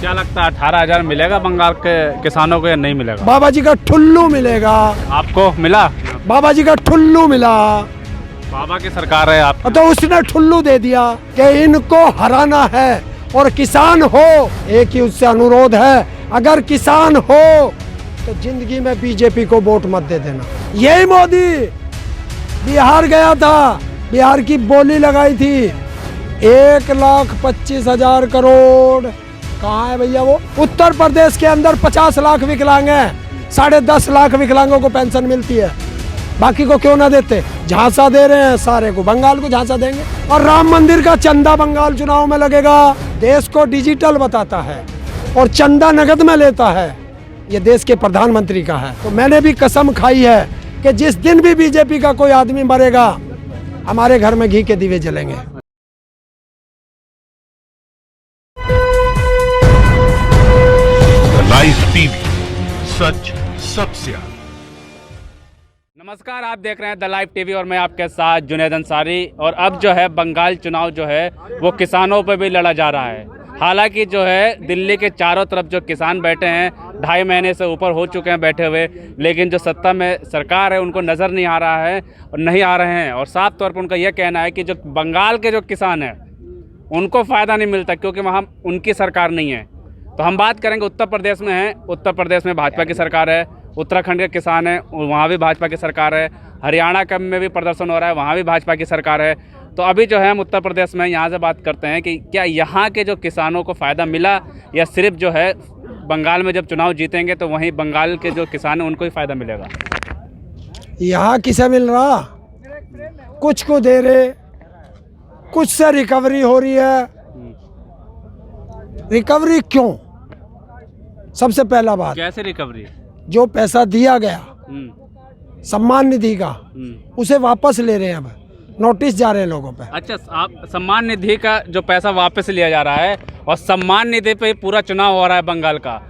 क्या लगता है 18,000 मिलेगा बंगाल के किसानों को या नहीं मिलेगा? बाबा जी का ठुल्लू मिलेगा। आपको मिला? बाबा जी का ठुल्लू मिला बाबा की सरकार है आप तो उसने ठुल्लू दे दिया कि इनको हराना है। और किसान हो, एक ही उससे अनुरोध है, अगर किसान हो तो जिंदगी में बीजेपी को वोट मत दे देना। यही मोदी बिहार गया था, बिहार की बोली लगाई थी 1,25,000 करोड़। कहाँ है भैया वो? उत्तर प्रदेश के अंदर 50 लाख विकलांग हैं, 10.5 लाख विकलांगों को पेंशन मिलती है, बाकी को क्यों ना देते? झांसा दे रहे हैं सारे को, बंगाल को झांसा देंगे। और राम मंदिर का चंदा बंगाल चुनाव में लगेगा। देश को डिजिटल बताता है और चंदा नगद में लेता है, ये देश के प्रधानमंत्री का है। तो मैंने भी कसम खाई है कि जिस दिन भी बीजेपी का कोई आदमी मरेगा, हमारे घर में घी के दीवे जलेंगे। लाइव टीवी, सच सबसे आगे। नमस्कार, आप देख रहे हैं द लाइव टीवी और मैं आपके साथ जुनैद अंसारी। और अब जो है बंगाल चुनाव जो है वो किसानों पे भी लड़ा जा रहा है। हालांकि जो है दिल्ली के चारों तरफ जो किसान बैठे हैं, 2.5 महीने से ऊपर हो चुके हैं बैठे हुए, लेकिन जो सत्ता में सरकार है उनको नज़र नहीं आ रहा है और नहीं आ रहे हैं। और साफ तौर पर उनका यह कहना है कि जो बंगाल के जो किसान हैं उनको फ़ायदा नहीं मिलता क्योंकि वहाँ उनकी सरकार नहीं है। तो हम बात करेंगे उत्तर प्रदेश में है। उत्तर प्रदेश में भाजपा की सरकार है, उत्तराखंड के किसान हैं वहाँ भी भाजपा की सरकार है, हरियाणा का में भी प्रदर्शन हो रहा है, वहाँ भी भाजपा की सरकार है। तो अभी जो है हम उत्तर प्रदेश में यहाँ से बात करते हैं कि क्या यहाँ के जो किसानों को फ़ायदा मिला या सिर्फ जो है बंगाल में जब चुनाव जीतेंगे तो वहीं बंगाल के जो किसान हैं उनको ही फ़ायदा मिलेगा। यहाँ किसे मिल रहा? कुछ को दे रहे, कुछ से रिकवरी हो रही है। रिकवरी क्यों? सबसे पहला बात, कैसे रिकवरी? जो पैसा दिया गया सम्मान निधि का, उसे वापस ले रहे हैं। अब नोटिस जा रहे हैं लोगों पे। अच्छा, आप सम्मान निधि का जो पैसा वापस लिया जा रहा है और सम्मान निधि पे पूरा चुनाव हो रहा है बंगाल का।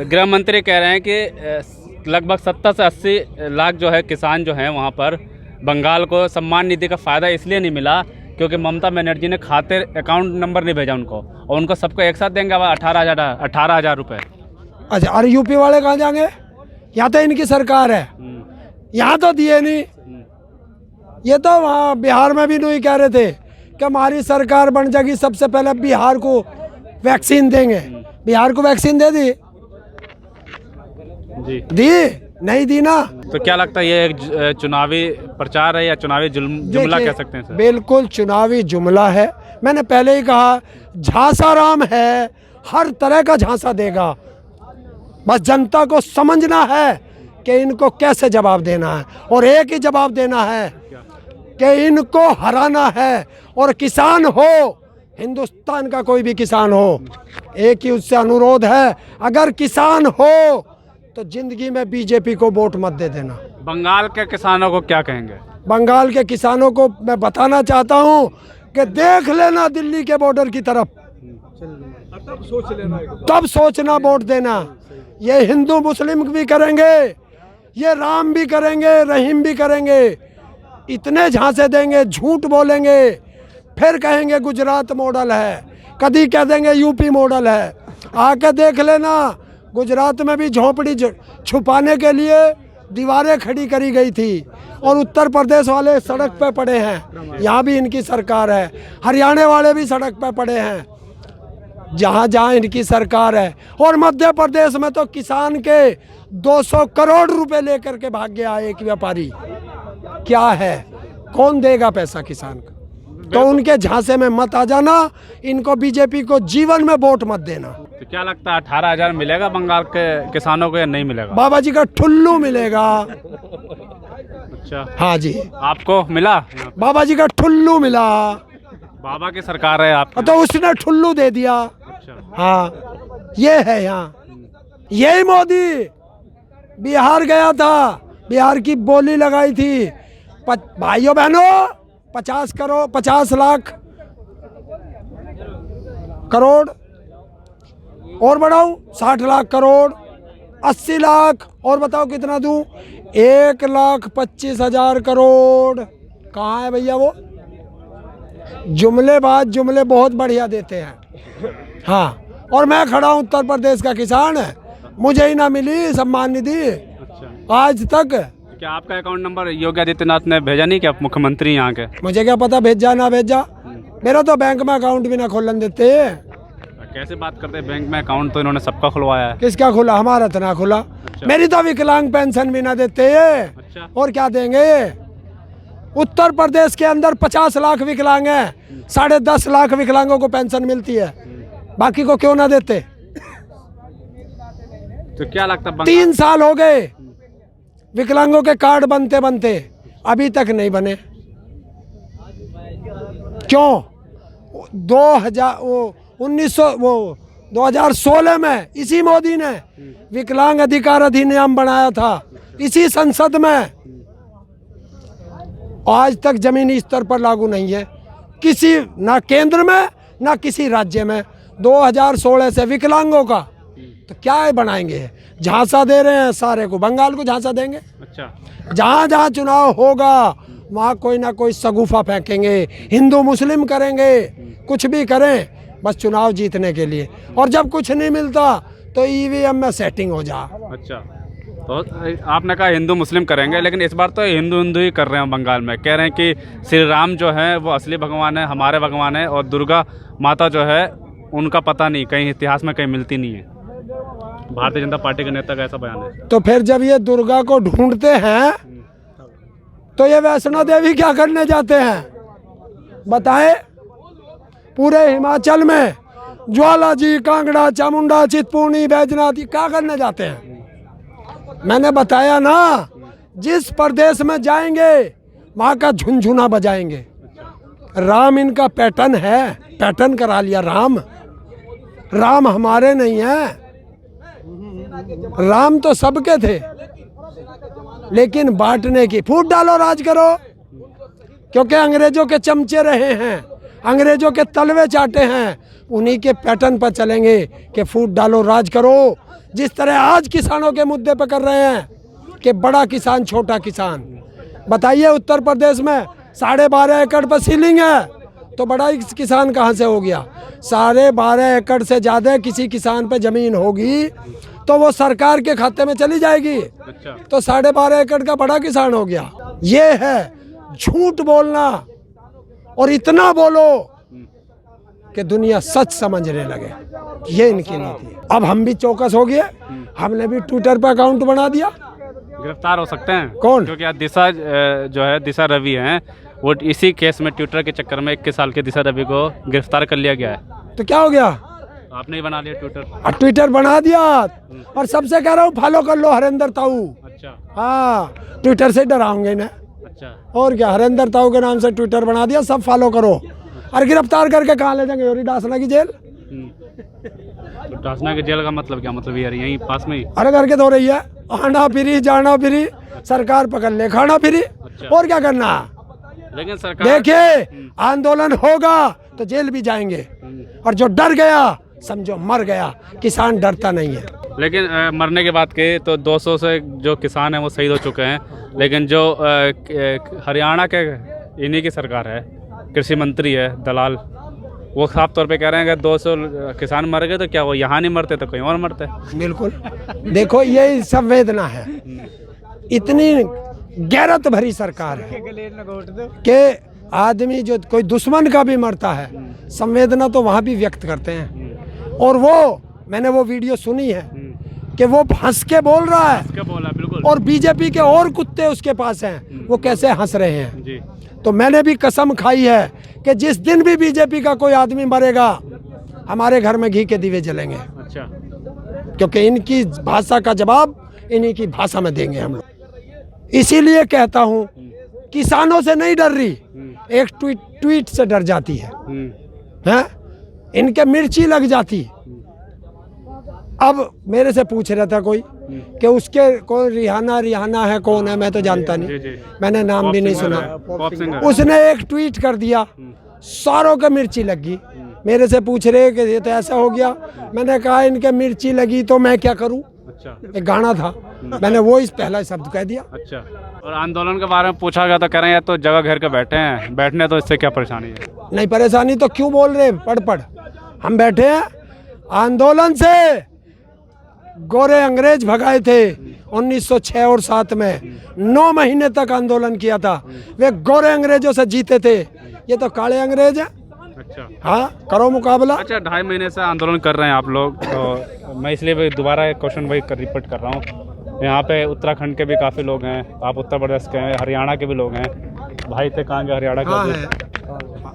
गृह मंत्री कह रहे हैं कि लगभग 70 से 80 लाख जो है किसान जो हैं वहाँ पर बंगाल को सम्मान निधि का फ़ायदा इसलिए नहीं मिला क्योंकि ममता बनर्जी ने खाते अकाउंट नंबर नहीं भेजा उनको, और उनको सबको एक साथ देंगे 18,000 रुपये। अच्छा, और यूपी वाले कहाँ जाएंगे? यहाँ तो इनकी सरकार है, यहाँ तो दिए नहीं। ये तो वहाँ बिहार में भी नहीं कह रहे थे कि हमारी सरकार बन जाएगी, सबसे पहले बिहार को वैक्सीन देंगे। बिहार को वैक्सीन दे दी? जी दी नहीं दी ना। तो क्या लगता है ये एक चुनावी प्रचार है या चुनावी जुमला कह सकते हैं सर? बिल्कुल चुनावी जुमला है। मैंने पहले ही कहा, झांसा राम है, हर तरह का झांसा देगा। बस जनता को समझना है कि इनको कैसे जवाब देना है, और एक ही जवाब देना है कि इनको हराना है। और किसान हो, हिंदुस्तान का कोई भी किसान हो, एक ही उससे अनुरोध है, अगर किसान हो तो जिंदगी में बीजेपी को वोट मत दे देना। बंगाल के किसानों को क्या कहेंगे? बंगाल के किसानों को मैं बताना चाहता हूं कि देख लेना दिल्ली के बॉर्डर की तरफ, तब सोचना वोट देना। ये हिंदू मुस्लिम भी करेंगे, ये राम भी करेंगे, रहीम भी करेंगे। इतने झांसे देंगे, झूठ बोलेंगे, फिर कहेंगे गुजरात मॉडल है, कभी कह देंगे यूपी मॉडल है। आके देख लेना, गुजरात में भी झोपड़ी छुपाने के लिए दीवारें खड़ी करी गई थी, और उत्तर प्रदेश वाले सड़क पे पड़े हैं, यहाँ भी इनकी सरकार है। हरियाणा वाले भी सड़क पे पड़े हैं, जहाँ जहाँ इनकी सरकार है। और मध्य प्रदेश में तो किसान के 200 करोड़ रुपए लेकर के भाग गया एक व्यापारी। क्या है, कौन देगा पैसा किसान का? तो उनके झांसे में मत आ जाना, इनको बीजेपी को जीवन में वोट मत देना। तो क्या लगता है 18,000 मिलेगा बंगाल के किसानों को या नहीं मिलेगा? बाबा जी का ठुल्लू मिलेगा। अच्छा, हाँ जी, आपको मिला? बाबा जी का ठुल्लू मिला। बाबा की सरकार है आप तो उसने ठुल्लू दे दिया। अच्छा, हाँ, ये है यहाँ। यही मोदी बिहार गया था, बिहार की बोली लगाई थी भाइयों बहनों 50 लाख करोड़, और बढ़ाऊं 60 लाख करोड़, 80 लाख, और बताओ कितना दूं? 1,25,000 करोड़। कहाँ है भैया वो? जुमलेबाज जुमले बहुत बढ़िया देते हैं। हाँ, और मैं खड़ा हूँ उत्तर प्रदेश का किसान है, मुझे ही ना मिली सम्मान निधि अच्छा, आज तक। क्या आपका अकाउंट नंबर योगी आदित्यनाथ ने भेजा नहीं क्या मुख्यमंत्री यहाँ के? मुझे क्या पता भेजा ना भेजा, मेरा तो बैंक में अकाउंट भी ना खोलन देते। कैसे बात करते हैं, बैंक में अकाउंट तो इन्होंने सबका खुलवाया है। किसका खुला? हमारा तो ना खुला। मेरी तो विकलांग पेंशन भी ना देते अच्छा। और क्या देंगे? उत्तर प्रदेश के अंदर 50 लाख विकलांग हैं, 10.5 लाख विकलांगों को पेंशन मिलती है, बाकी को क्यों ना देते? तो क्या लगता है 3 साल हो गए विकलांगों के कार्ड बनते बनते, अभी तक नहीं बने। क्यों? 2016 में इसी मोदी ने विकलांग अधिकार अधिनियम बनाया था, इसी संसद में। आज तक जमीनी स्तर पर लागू नहीं है किसी, ना केंद्र में ना किसी राज्य में। 2016 से विकलांगों का तो क्या बनाएंगे? झांसा दे रहे हैं सारे को, बंगाल को झांसा देंगे। अच्छा, जहाँ जहाँ चुनाव होगा वहाँ कोई ना कोई सगुफा फेंकेंगे, हिंदू मुस्लिम करेंगे, कुछ भी करें बस चुनाव जीतने के लिए। और जब कुछ नहीं मिलता तो ईवीएम में सेटिंग हो जा। अच्छा, तो आपने कहा हिंदू मुस्लिम करेंगे, लेकिन इस बार तो हिंदू हिंदू ही कर रहे हैं बंगाल में। कह रहे हैं कि श्री राम जो है वो असली भगवान है, हमारे भगवान है, और दुर्गा माता जो है उनका पता नहीं, कहीं इतिहास में कहीं मिलती नहीं है। भारतीय जनता पार्टी के नेता का ऐसा बयान है। तो फिर जब ये दुर्गा को ढूंढते हैं तो ये वैष्णो देवी क्या करने जाते हैं बताएं? पूरे हिमाचल में ज्वाला जी, कांगड़ा, चामुंडा, चितपूर्णी, बैजनाथ क्या करने जाते हैं? मैंने बताया ना, जिस प्रदेश में जाएंगे वहाँ का झुनझुना बजाएंगे। राम इनका पैटर्न है, पैटर्न करा लिया। राम हमारे नहीं है, राम तो सबके थे, लेकिन बांटने की। फूट डालो राज करो, क्योंकि अंग्रेजों के चमचे रहे हैं, अंग्रेजों के तलवे चाटे हैं, उन्हीं के पैटर्न पर चलेंगे कि फूट डालो राज करो। जिस तरह आज किसानों के मुद्दे पर कर रहे हैं कि बड़ा किसान छोटा किसान। बताइए उत्तर प्रदेश में 12.5 एकड़ पर सीलिंग है, तो बड़ा किसान कहाँ से हो गया? 12.5 एकड़ से ज़्यादा किसी किसान पे ज़मीन होगी तो वो सरकार के खाते में चली जाएगी। अच्छा, तो 12.5 एकड़ का बड़ा किसान हो गया। ये है झूठ बोलना, और इतना बोलो कि दुनिया सच समझने लगे। ये इनकी नीति है। अब हम भी चौकस हो गए, हमने भी ट्विटर पर अकाउंट बना दिया। गिरफ्तार हो सकते हैं कौन? क्योंकि आज दिशा जो है, दिशा रवि हैं, वो इसी केस में ट्विटर के चक्कर में 21 साल के दिशा रवि को गिरफ्तार कर लिया गया है। तो क्या हो गया? आपने ही बना लिया ट्विटर। और ट्विटर बना दिया, और सबसे कह रहा हूँ फॉलो कर लो हरेंद्र ताऊ। अच्छा, हाँ, ट्विटर से डराओगे ना। अच्छा, और क्या, हरेंद्र ताऊ के नाम से ट्विटर बना दिया, सब फॉलो करो। और गिरफ्तार करके कहाँ ले जाएंगे? योरी डासना की जेल। तो डासना की जेल का मतलब क्या? मतलब यार यहीं पास में ही। अरे करके तो रही है, आना फिरी जाना फिरी, सरकार पकड़ ले, खाना फिरी। अच्छा। और क्या करना? लेकिन सरकार देखिए आंदोलन होगा तो जेल भी जाएंगे, और जो डर गया समझो मर गया। किसान डरता नहीं है। लेकिन मरने के बाद के तो 200 से जो किसान हैं वो शहीद हो चुके हैं, लेकिन जो हरियाणा के इन्हीं की सरकार है, कृषि मंत्री है दलाल, वो साफ तौर पे कह रहे हैं कि 200 किसान मर गए तो क्या वो यहाँ नहीं मरते तो कहीं और मरते। बिल्कुल, देखो ये संवेदना है, इतनी गैरत भरी सरकार है कि आदमी जो कोई दुश्मन का भी मरता है, संवेदना तो वहाँ भी व्यक्त करते हैं। और वो मैंने वो वीडियो सुनी है कि वो हंस के बोल रहा है, क्या बोला? बिल्कुल। और बीजेपी के और कुत्ते उसके पास हैं, वो कैसे हंस रहे हैं जी। तो मैंने भी कसम खाई है कि जिस दिन भी बीजेपी का कोई आदमी मरेगा हमारे घर में घी के दीवे जलेंगे। अच्छा, क्योंकि इनकी भाषा का जवाब इन्हीं की भाषा में देंगे हम लोग। इसीलिए कहता हूँ किसानों से नहीं डर रही, एक ट्वीट से डर जाती है? इनके मिर्ची लग जाती। अब मेरे से पूछ रहा था कोई कि उसके कौन रिहाना है, कौन है, मैं तो जानता नहीं, मैंने नाम भी नहीं सुना। उसने एक ट्वीट कर दिया, सारों के मिर्ची लगी। मेरे से पूछ रहे कि ये तो ऐसा हो गया। मैंने कहा इनके मिर्ची लगी तो मैं क्या करूं? अच्छा, एक गाना था, मैंने वो इस पहला शब्द कह दिया। अच्छा। और आंदोलन के बारे में पूछा गया तो कह रहे हैं तो जगह घेर के बैठे हैं, बैठने तो इससे क्या परेशानी है? नहीं परेशानी तो क्यों बोल रहे पढ़ हम बैठे हैं। आंदोलन से गोरे अंग्रेज भगाए थे 1906 और 7 में। 9 महीने तक आंदोलन किया था, वे गोरे अंग्रेजों से जीते थे। ये तो काले अंग्रेज हैं। अच्छा हाँ, करो मुकाबला। अच्छा, 2.5 महीने से आंदोलन कर रहे हैं आप लोग, तो मैं इसलिए भाई दोबारा एक क्वेश्चन भाई रिपीट कर रहा हूँ। यहाँ पे उत्तराखंड के भी काफ़ी लोग हैं, आप उत्तर प्रदेश के हैं, हरियाणा के भी लोग हैं, भाई थे कहाँ के हरियाणा हाँ के भी।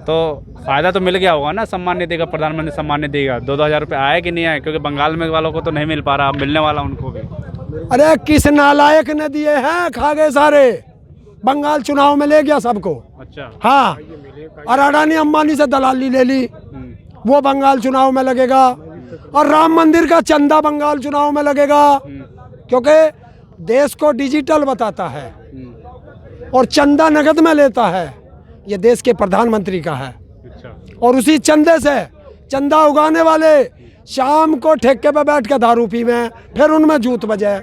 तो फ़ायदा तो मिल गया होगा ना सम्मान निधि का, प्रधानमंत्री सम्मान निधि का 2-2 हज़ार रुपये आए कि नहीं आए? क्योंकि बंगाल में वालों को तो नहीं मिल पा रहा, मिलने वाला उनको भी। अरे किस नालायक ने दिए हैं, खा गए सारे। बंगाल चुनाव में ले गया सबको। अच्छा। हाँ, और अडानी अंबानी से दलाली ले ली, वो बंगाल चुनाव में लगेगा। और राम मंदिर का चंदा बंगाल चुनाव में लगेगा, क्योंकि देश को डिजिटल बताता है और चंदा नगद में लेता है। ये देश के प्रधानमंत्री का है। अच्छा। और उसी चंदे से चंदा उगाने वाले शाम को ठेके पे बैठ के दारू पी में, फिर उनमें जूत बजे।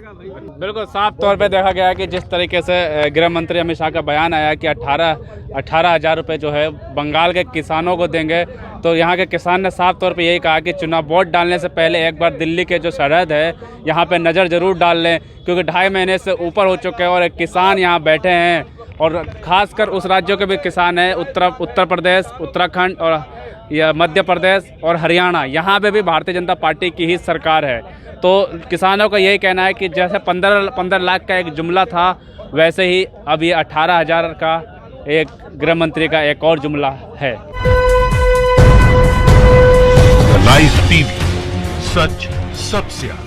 बिल्कुल साफ तौर पे देखा गया है कि जिस तरीके से गृह मंत्री अमित शाह का बयान आया कि 18 हज़ार रुपये जो है बंगाल के किसानों को देंगे, तो यहाँ के किसान ने साफ तौर पे यही कहा कि चुनाव वोट डालने से पहले एक बार दिल्ली के जो सरहद है यहाँ पे नज़र ज़रूर डाल लें, क्योंकि 2.5 महीने से ऊपर हो चुके हैं और एक किसान यहाँ बैठे हैं। और ख़ासकर उस राज्यों के भी किसान हैं, उत्तर प्रदेश, उत्तराखंड और या मध्य प्रदेश और हरियाणा, यहाँ पे भी भारतीय जनता पार्टी की ही सरकार है। तो किसानों का यही कहना है कि जैसे 15 लाख का एक जुमला था, वैसे ही अब ये 18 हज़ार का एक गृह मंत्री का एक और जुमला है। लाइव टीवी, सच सबसे आगे।